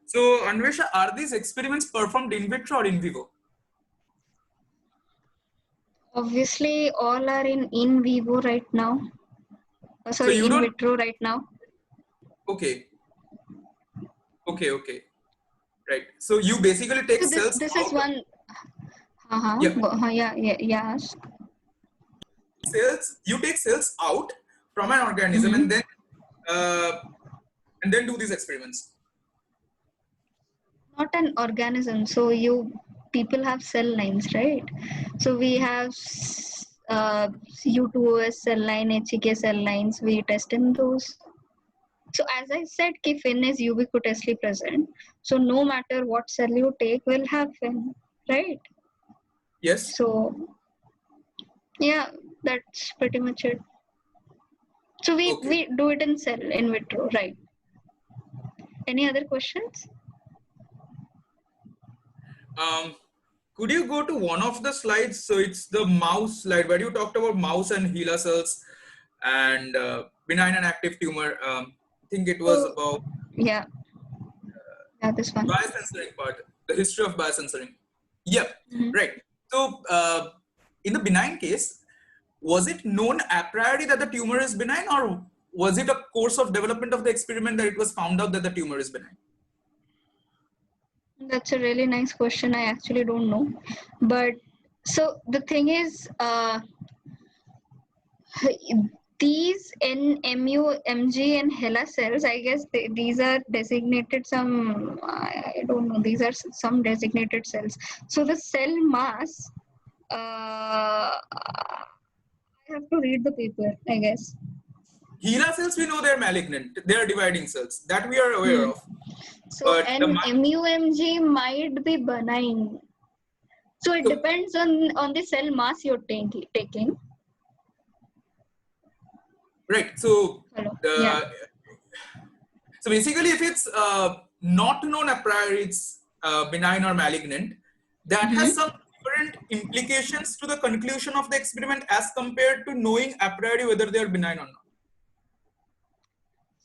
So, Anvesha, are these experiments performed in vitro or in vivo? Obviously, all are in vivo right now. So you In don't. vitro right now. Okay. Okay. Right. So you basically take So cells this out. is one. Yeah. Yeah. Cells. You take cells out from an organism Mm-hmm. and then do these experiments. Not an organism. So people have cell lines, right? So we have U2OS cell line, HEK cell lines. We test in those. So as I said, fin is ubiquitously present. So no matter what cell you take, will have fin, right? Yes. So yeah, that's pretty much it. So we do it in vitro, right? Any other questions? Could you go to one of the slides? So it's the mouse slide where you talked about mouse and HeLa cells and benign and active tumor. I think it was about Yeah, this one. biosensoring part, the history of biosensoring. Yep, Mm-hmm. right. So in the benign case, was it known a priori that the tumor is benign, or was it a course of development of the experiment that it was found out that the tumor is benign? That's a really nice question. I actually don't know. But so the thing is, these NMU, MG, and HeLa cells, I guess these are designated some, I don't know, these are some designated cells. So the cell mass, I have to read the paper, I guess. HeLa cells, we know they're malignant. They are dividing cells. That we are aware of. So But MUMG might be benign. So it depends on the cell mass you're taking. Right. So, Hello. Yeah. So basically, if it's not known a priori, it's benign or malignant, that has some different implications to the conclusion of the experiment as compared to knowing a priori whether they are benign or not.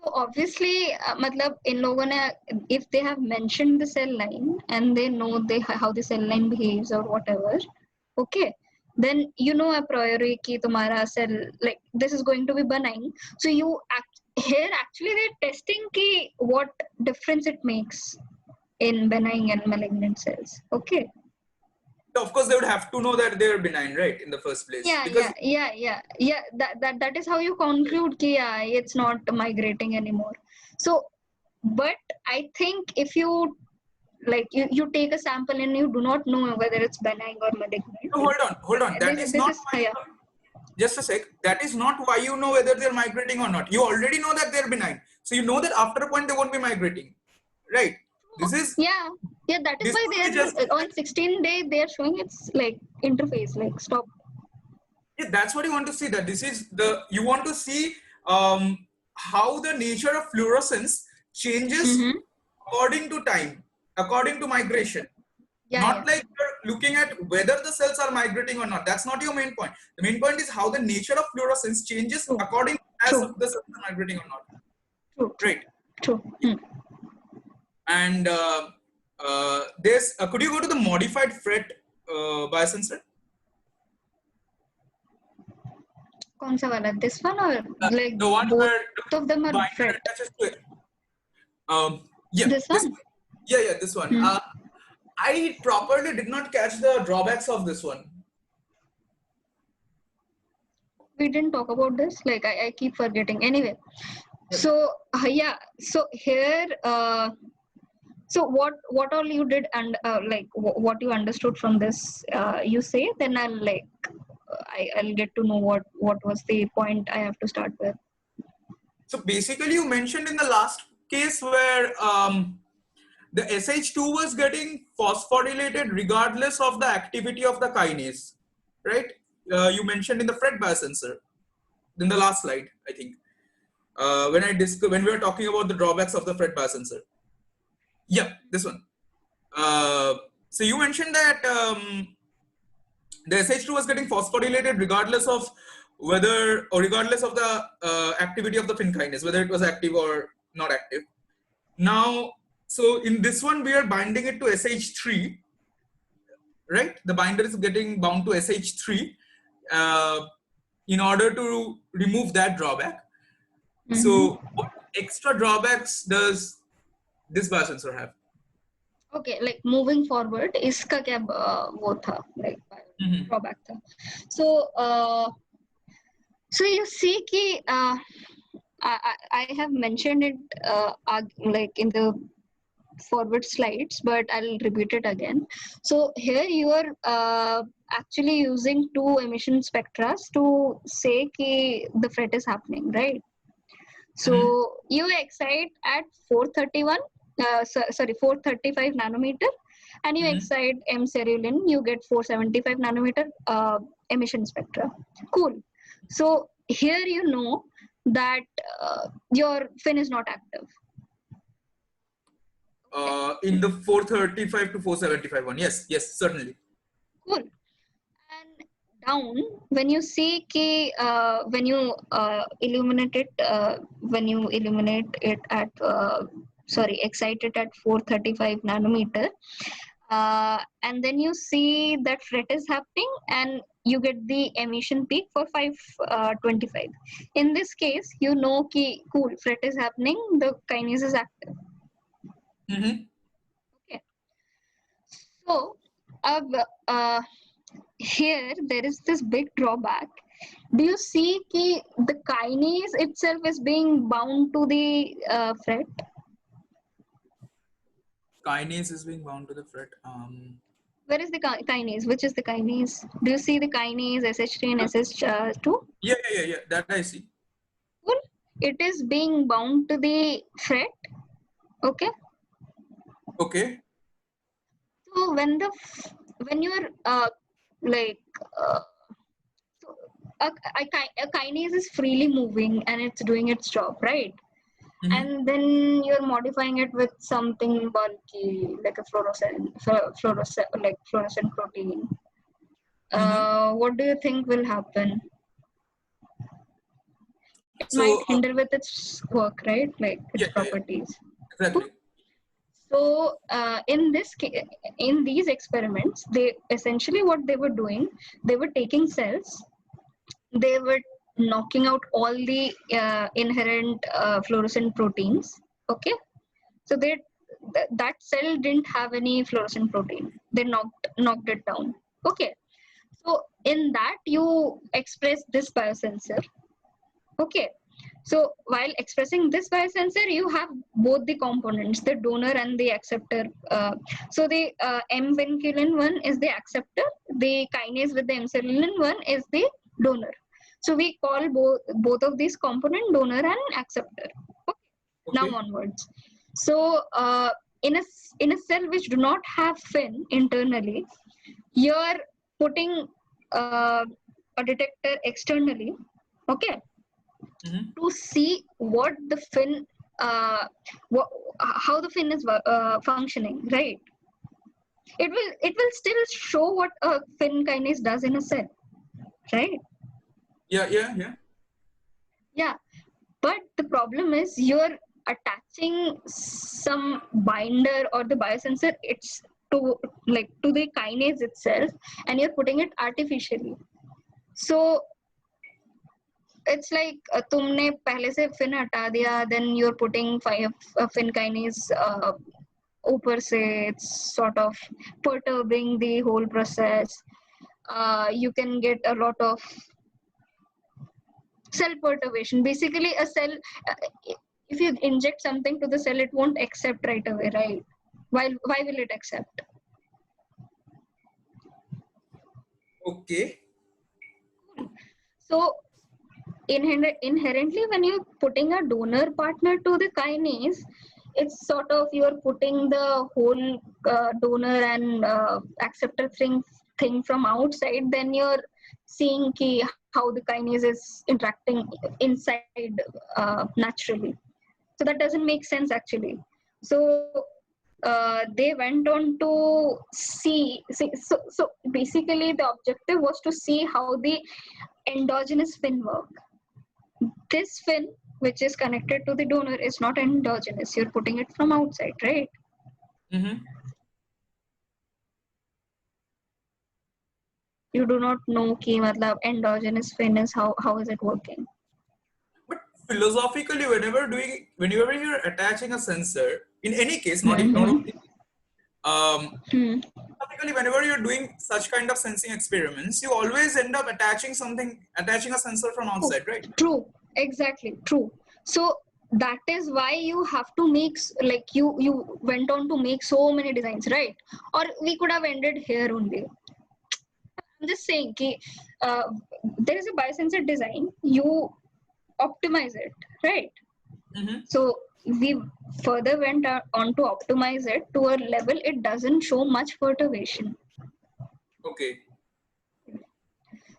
So obviously, matlab in लोगों ने, if they have mentioned the cell line and they know how the cell line behaves or whatever, okay, then you know a priori कि तुम्हारा cell, like this is going to be benign. So here actually they're testing कि what difference it makes in benign and malignant cells. Okay. So of course, they would have to know that they are benign, right, in the first place. Yeah. That is how you conclude कि yeah, it's not migrating anymore. So, but I think if you you take a sample and you do not know whether it's benign or malignant. So hold on. That is not why. Yeah. Just a sec. That is not why you know whether they're migrating or not. You already know that they're benign. So you know that after a point they won't be migrating, right? This is that is why they are just on 16th day they are showing its like interface like stop. Yeah, that's what you want to see. That this is you want to see how the nature of fluorescence changes according to time, according to migration. Not like you're looking at whether the cells are migrating or not. That's not your main point. The main point is how the nature of fluorescence changes according as the cells are migrating or not. True. Right. True. And there's could you go to the modified FRET biosensor? कौन सा वाला? This one or like the one where both of them are FRET? Yeah. This one? Yeah, this one. I properly did not catch the drawbacks of this one. We didn't talk about this. Like I keep forgetting. Anyway, so yeah. So here, so what all you did and like what you understood from this, you say. Then I'll get to know what was the point I have to start with. So basically, you mentioned in the last case where the SH2 was getting phosphorylated regardless of the activity of the kinase, right? You mentioned in the FRET biosensor in the last slide, I think, when we were talking about the drawbacks of the FRET biosensor. Yeah, this one. So you mentioned that the SH2 was getting phosphorylated regardless of regardless of the activity of the fin kinase, whether it was active or not active. Now, So in this one, we are binding it to SH3, right? The binder is getting bound to SH3 in order to remove that drawback. So what extra drawbacks does this biosensor have? Okay, like moving forward, इसका क्या वो था, like drawback था. So you see कि I have mentioned it like in the forward slides, but I'll repeat it again. So here you are actually using two emission spectra to say कि the FRET is happening, right? So you excite at 431, 435 nanometer, and you excite M cerulean, you get 475 nanometer emission spectra. Cool. So here you know that your fin is not active. In the 435 to 475 one, yes, certainly. Cool. And down, when you see कि when you illuminate it at excite it at 435 nanometer, and then you see that FRET is happening, and you get the emission peak for 525. In this case, you know कि cool, FRET is happening, the kinase is active. Okay. So here there is this big drawback. Do you see कि the kinase itself is being bound to the FRET? Kinase is being bound to the FRET. Where is the kinase? Which is the kinase? Do you see the kinase SH3 and SH2? Yeah, that I see. Cool. It is being bound to the FRET. Okay. Okay. So when you're a kinase is freely moving and it's doing its job, right? And then you're modifying it with something bulky like a fluorescent protein. What do you think will happen? It might hinder with its work, right? Like its properties. Exactly. So in these experiments, they essentially what they were doing, they were taking cells, they were knocking out all the inherent fluorescent proteins. Okay, so that cell didn't have any fluorescent protein. They knocked it down. Okay, so in that you express this biosensor. Okay, so while expressing this biosensor, you have both the components, the donor and the acceptor. So the M vinculin one is the acceptor, the kinase with the M cerulean one is the donor. So we call both of these component donor and acceptor. Okay. Now onwards. So in a cell which do not have fin internally, you're putting a detector externally. Okay. To see what the fin, how the fin is functioning, right? It will still show what a fin kinase does in a cell, right? Yeah. But the problem is you're attaching some binder or the biosensor to the kinase itself, and you're putting it artificially. So it's like तुमने पहले से fin हटा दिया, then you're putting fin kinase ऊपर से, it's sort of perturbing the whole process. You can get a lot of cell perturbation. Basically, a cell, if you inject something to the cell, it won't accept right away, right? Why will it accept? Okay. So inherently, when you're putting a donor partner to the kinase, it's sort of you're putting the whole donor and acceptor thing from outside. Then you're seeing how the kinase is interacting inside naturally. So that doesn't make sense actually. So they went on to see so basically the objective was to see how the endogenous fin work. This fin which is connected to the donor is not endogenous, you're putting it from outside, right? Mm-hmm. You do not know कि मतलब endogenous fin is how is it working. But philosophically, whenever you're attaching a sensor, in any case, not Mm-hmm. only, Hmm. philosophically, whenever you're doing such kind of sensing experiments, you always end up attaching a sensor from outside, right? True, exactly, true. So that is why you have to make like you went on to make so many designs, right? Or we could have ended here only. I'm just saying कि, there is a biosensor design, you optimize it, right? Mm-hmm. So we further went on to optimize it to a level it doesn't show much perturbation. Okay.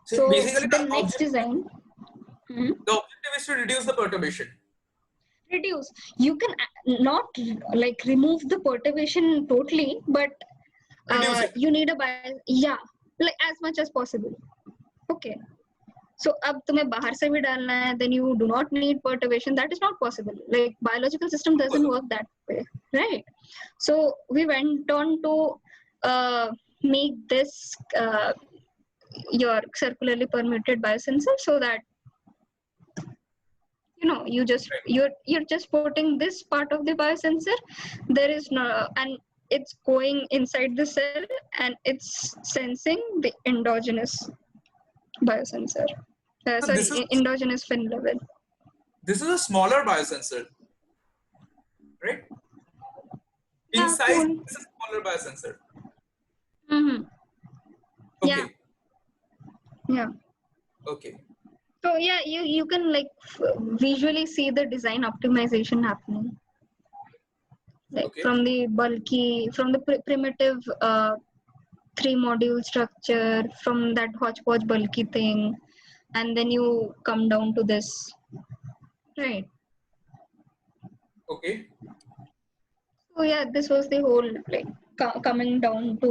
So Basically, the next design, hmm, the objective is to reduce the perturbation. reduce. You can not like remove the perturbation totally, but Reduce it. you need a bias, yeah, like as much as possible. Okay. So अब तुम्हें बाहर से भी डालना है, then you do not need perturbation. That is not possible. Like biological system doesn't work that way, right? So we went on to make this your circularly permuted biosensor, so that you're just putting this part of the biosensor. There is no, and it's going inside the cell and it's sensing the endogenous biosensor. So Endogenous fin level. this is a smaller biosensor, right? In Yeah, size, cool. this is a smaller biosensor. Mm-hmm. Okay. Yeah. Okay. So yeah, you can like visually see the design optimization happening. Like Okay. from the primitive 3-module structure, from that hodgepodge bulky thing, and then you come down to this, right? Okay. So yeah, this was the whole like coming down to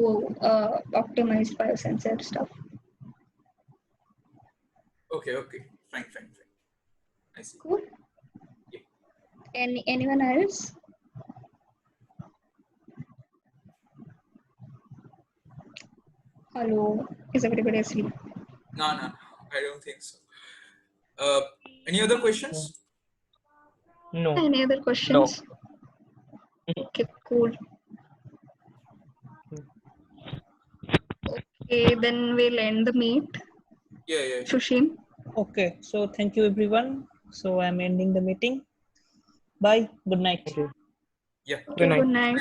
optimized biosensor stuff. Okay. Okay. Fine. I see. Cool. Yeah. Anyone else? Hello, is everybody asleep? No, I don't think so. Any other questions? No. Any other questions? Okay, cool. Okay, then we'll end the meet. Yeah. Sushim. Okay. So thank you everyone. So I'm ending the meeting. Bye. Good night. Yeah. Good night.